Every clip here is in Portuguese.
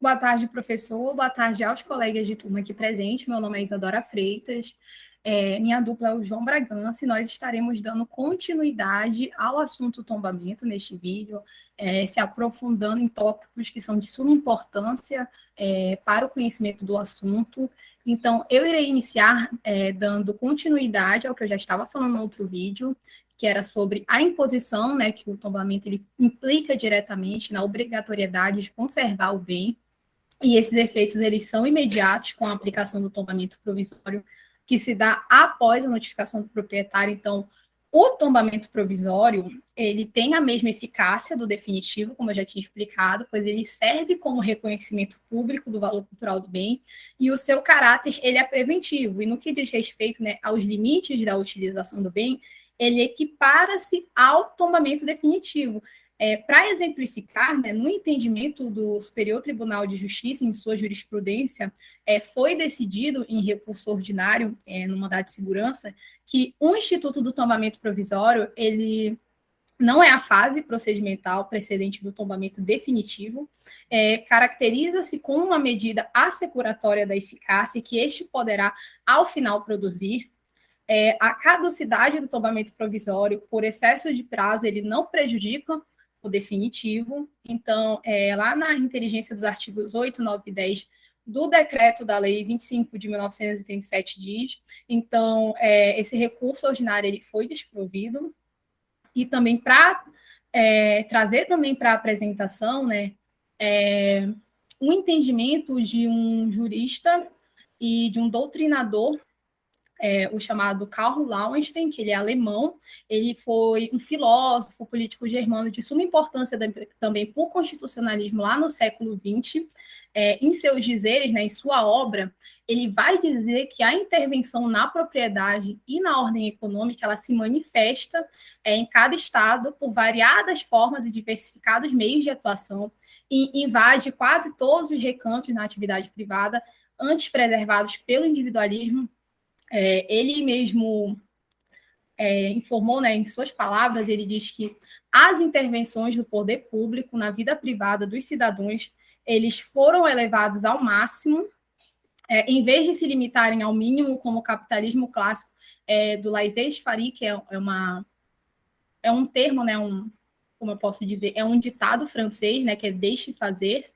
Boa tarde, professor. Boa tarde aos colegas de turma aqui presentes. Meu nome é Isadora Freitas. Minha dupla é o João Bragança e nós estaremos dando continuidade ao assunto tombamento neste vídeo, se aprofundando em tópicos que são de suma importância para o conhecimento do assunto. Então, eu irei iniciar dando continuidade ao que eu já estava falando no outro vídeo, que era sobre a imposição, né, que o tombamento ele implica diretamente na obrigatoriedade de conservar o bem. E esses efeitos, eles são imediatos com a aplicação do tombamento provisório, que se dá após a notificação do proprietário. Então, o tombamento provisório, ele tem a mesma eficácia do definitivo, como eu já tinha explicado, pois ele serve como reconhecimento público do valor cultural do bem, e o seu caráter, ele é preventivo. E no que diz respeito, né, aos limites da utilização do bem, ele equipara-se ao tombamento definitivo. Para exemplificar, né, no entendimento do Superior Tribunal de Justiça, em sua jurisprudência, foi decidido em recurso ordinário, no mandado de segurança, que o Instituto do Tombamento Provisório, ele não é a fase procedimental precedente do tombamento definitivo, caracteriza-se como uma medida assecuratória da eficácia que este poderá, ao final, produzir. A caducidade do tombamento provisório, por excesso de prazo, ele não prejudica o definitivo. Então, lá na inteligência dos artigos 8, 9 e 10 do decreto da lei 25 de 1937 diz, então, esse recurso ordinário ele foi desprovido, e também para trazer também para a apresentação, né, um entendimento de um jurista e de um doutrinador, o chamado Karl Lauenstein, que ele é alemão. Ele foi um filósofo político germano de suma importância também para o constitucionalismo lá no século XX. Em seus dizeres, né, em sua obra, ele vai dizer que a intervenção na propriedade e na ordem econômica ela se manifesta em cada estado por variadas formas e diversificados meios de atuação, e invade quase todos os recantos na atividade privada, antes preservados pelo individualismo. Ele mesmo informou, né, em suas palavras, ele diz que as intervenções do poder público na vida privada dos cidadãos, eles foram elevados ao máximo, em vez de se limitarem ao mínimo, como o capitalismo clássico do laissez-faire, que é um termo, né, como eu posso dizer, é um ditado francês, né, que é deixe fazer.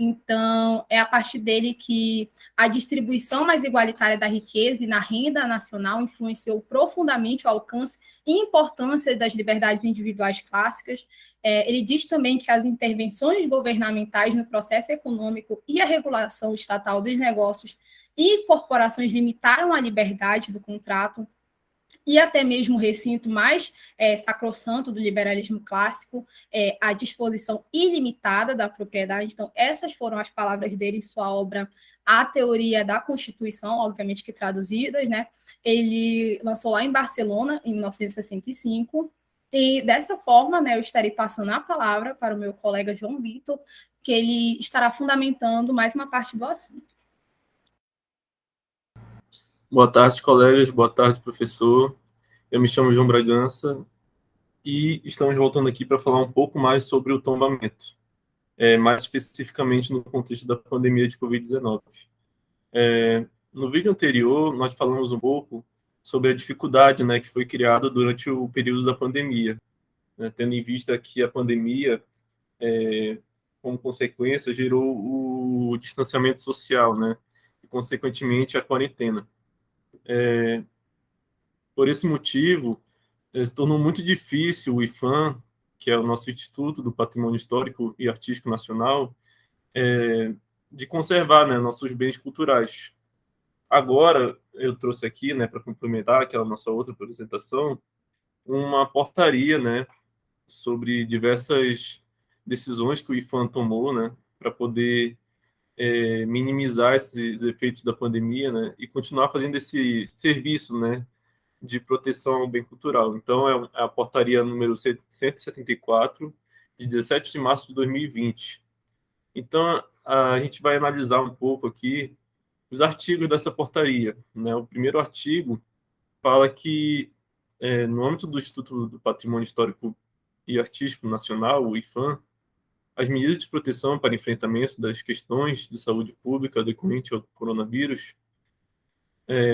Então, é a partir dele que a distribuição mais igualitária da riqueza e na renda nacional influenciou profundamente o alcance e importância das liberdades individuais clássicas. Ele diz também que as intervenções governamentais no processo econômico e a regulação estatal dos negócios e corporações limitaram a liberdade do contrato e até mesmo o recinto mais sacrossanto do liberalismo clássico, a disposição ilimitada da propriedade. Então, essas foram as palavras dele em sua obra A Teoria da Constituição, obviamente que traduzidas, né? Ele lançou lá em Barcelona, em 1965, e dessa forma, né, eu estarei passando a palavra para o meu colega João Vitor, que ele estará fundamentando mais uma parte do assunto. Boa tarde, colegas. Boa tarde, professor. Eu me chamo João Bragança e estamos voltando aqui para falar um pouco mais sobre o tombamento, mais especificamente no contexto da pandemia de Covid-19. No vídeo anterior, nós falamos um pouco sobre a dificuldade, né, que foi criada durante o período da pandemia, né, tendo em vista que a pandemia, como consequência, gerou o distanciamento social, né, e, consequentemente, a quarentena. Por esse motivo, se tornou muito difícil o IPHAN, que é o nosso Instituto do Patrimônio Histórico e Artístico Nacional, de conservar, né, nossos bens culturais. Agora, eu trouxe aqui, né, para complementar aquela nossa outra apresentação, uma portaria, né, sobre diversas decisões que o IPHAN tomou, né, para poder minimizar esses efeitos da pandemia, né, e continuar fazendo esse serviço, né, de proteção ao bem cultural. Então, é a portaria número 174, de 17 de março de 2020. Então, a gente vai analisar um pouco aqui os artigos dessa portaria, né? O primeiro artigo fala que, no âmbito do Instituto do Patrimônio Histórico e Artístico Nacional, o IPHAN, as medidas de proteção para enfrentamento das questões de saúde pública decorrente ao coronavírus,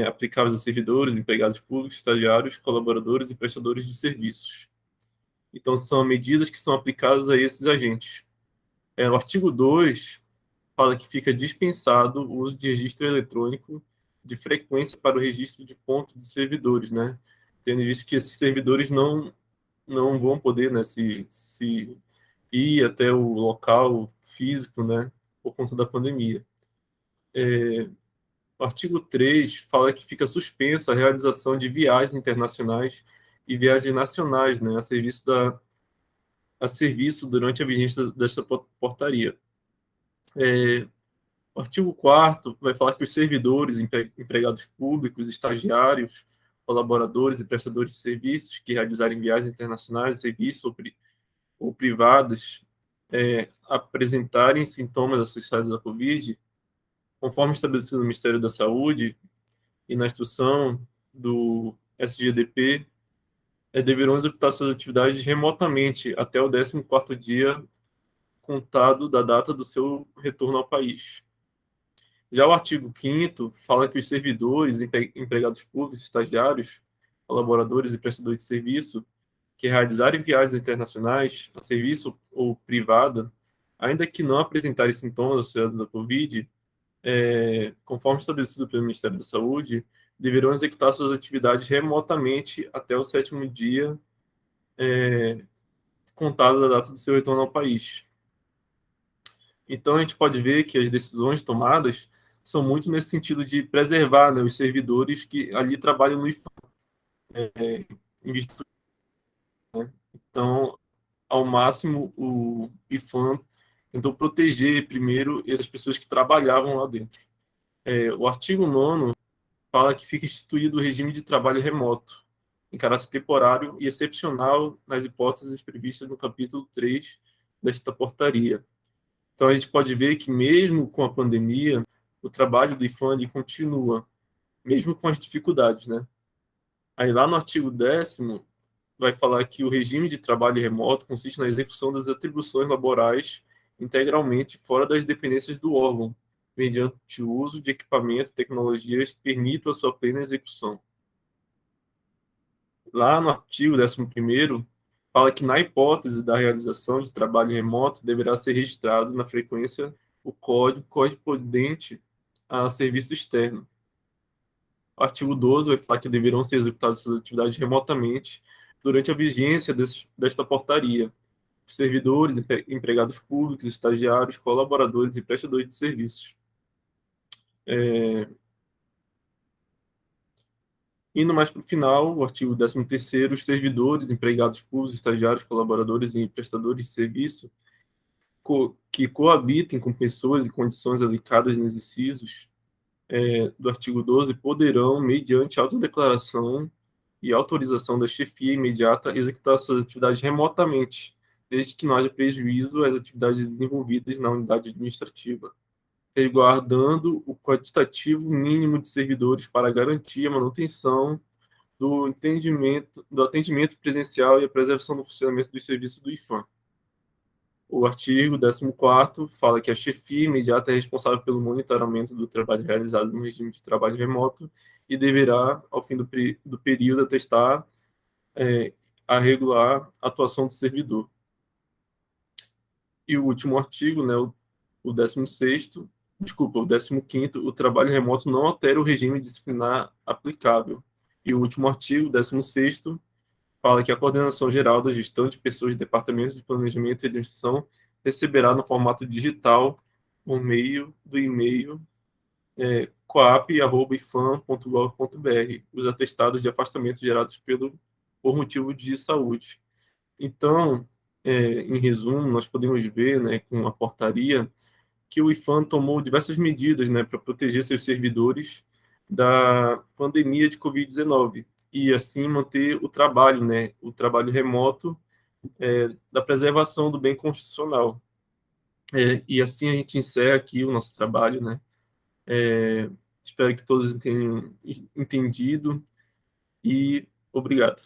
aplicáveis a servidores, empregados públicos, estagiários, colaboradores e prestadores de serviços. Então, são medidas que são aplicadas a esses agentes. O artigo 2 fala que fica dispensado o uso de registro eletrônico de frequência para o registro de ponto de servidores, né? Tendo visto que esses servidores não vão poder, né, se ir até o local físico, né, por conta da pandemia. O artigo 3 fala que fica suspensa a realização de viagens internacionais e viagens nacionais, né, a serviço durante a vigência desta portaria. O artigo 4º vai falar que os servidores, empregados públicos, estagiários, colaboradores e prestadores de serviços que realizarem viagens internacionais, serviços ou privadas, apresentarem sintomas associados à Covid, conforme estabelecido no Ministério da Saúde e na instrução do SGDP, deverão executar suas atividades remotamente até o 14º dia contado da data do seu retorno ao país. Já o artigo 5º fala que os servidores, empregados públicos, estagiários, colaboradores e prestadores de serviço que realizarem viagens internacionais, a serviço ou privada, ainda que não apresentarem sintomas associados à Covid, conforme estabelecido pelo Ministério da Saúde, deverão executar suas atividades remotamente até o 7º dia contado da data do seu retorno ao país. Então, a gente pode ver que as decisões tomadas são muito nesse sentido de preservar, né, os servidores que ali trabalham no IFAM. Então, ao máximo, o IFAM tentou proteger primeiro essas pessoas que trabalhavam lá dentro. O artigo 9º fala que fica instituído o regime de trabalho remoto, em caráter temporário e excepcional nas hipóteses previstas no capítulo 3 desta portaria. Então, a gente pode ver que, mesmo com a pandemia, o trabalho do IFAM continua, mesmo com as dificuldades, né? Aí, lá no artigo 10º, vai falar que o regime de trabalho remoto consiste na execução das atribuições laborais integralmente fora das dependências do órgão, mediante o uso de equipamento e tecnologias que permitam a sua plena execução. Lá no artigo 11º, fala que, na hipótese da realização de trabalho remoto, deverá ser registrado na frequência o código correspondente a serviço externo. O artigo 12 vai falar que deverão ser executadas suas atividades remotamente durante a vigência desta portaria. Servidores, empregados públicos, estagiários, colaboradores e prestadores de serviços. Indo mais para o final, o artigo 13º, os servidores, empregados públicos, estagiários, colaboradores e prestadores de serviço que coabitem com pessoas em condições indicadas nos incisos do artigo 12 poderão, mediante autodeclaração e autorização da chefia imediata, executar suas atividades remotamente, desde que não haja prejuízo às atividades desenvolvidas na unidade administrativa, resguardando o quantitativo mínimo de servidores para garantir a manutenção do atendimento presencial e a preservação do funcionamento dos serviços do IFAM. O artigo 14º fala que a chefia imediata é responsável pelo monitoramento do trabalho realizado no regime de trabalho remoto e deverá, ao fim do período, atestar a regular atuação do servidor. E o último artigo, né, o 16º, desculpa, o 15º, o trabalho remoto não altera o regime disciplinar aplicável. E o último artigo, 16º, fala que a coordenação geral da gestão de pessoas de departamento de planejamento e administração receberá no formato digital por meio do e-mail coap@ifam.gov.br os atestados de afastamento gerados por motivo de saúde. Então, em resumo, nós podemos ver, né, com a portaria, que o IFAM tomou diversas medidas, né, para proteger seus servidores da pandemia de Covid-19 e, assim, manter o trabalho, né, o trabalho remoto da preservação do bem constitucional. E, assim, a gente encerra aqui o nosso trabalho, né. Espero que todos tenham entendido e obrigado.